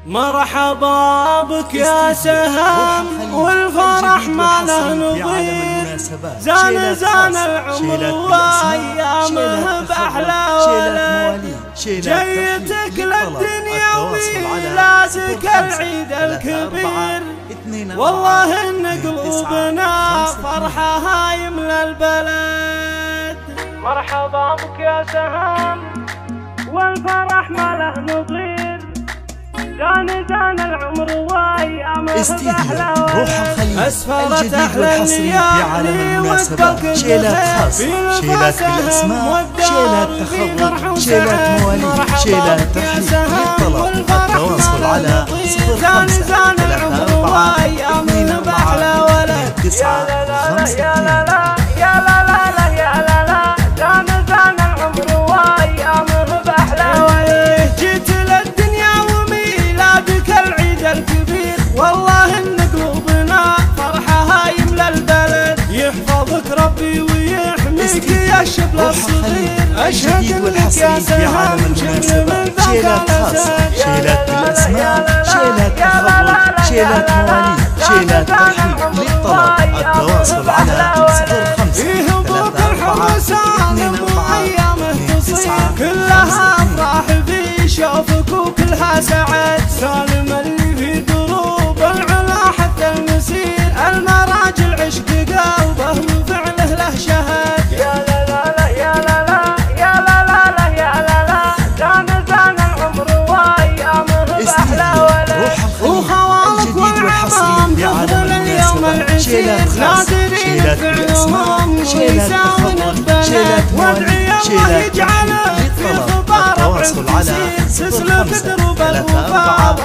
مرحبا بك يا سهم والفرح ما له نظير، زان العمر وايامه باحلى ولد، جيتك للدنيا وميلادك العيد الكبير، والله ان قلوبنا فرحها يملى البلد. مرحبا بك يا سهم والفرح ما له نظير، زان العمر وايامه باحلى ولد، اسفرت احلى الليالي وقبلك شيلات خاص، شيلات بالاسماء، شيلات تخضر، شيلات مواليد، شيلات ترحيب. للطلب التواصل على 05 العمر وايامه باحلى ولد، 9 يا لا لا يا لا لا يا لا لا، زان العمر وايامه باحلى ولد، جيت للدنيا وميلادك العيد الكبير، والله ان قلوبنا فرحها يملى البلد، يحفظك ربي ويحميك يا الشبل الصغير، اشهد لك يا سهم شبل من ذاك الاسد، شيلات بالاسماء، شيلات تخضر، شيلات مواليد، شيلات ترحيب. للطلب التواصل على 05 يهبوك الحب سالم وايامه تصير، كلها افراح في شوفك وكلها سعد، سالم اللي في دروب العلا حتى المسير، المراج العشق قلبه وفعله له شهد، يا لا لا لا يا لا لا يا لا لا لا يا لا لا، زان العمر وايامه باحلى ولد، وخوالك والعمام تفضل اليوم العسير، نادرين فعلهم ويساون البلد، وادعي الله يجعلك في خبر العمر تسير، تسلك دروب الوفا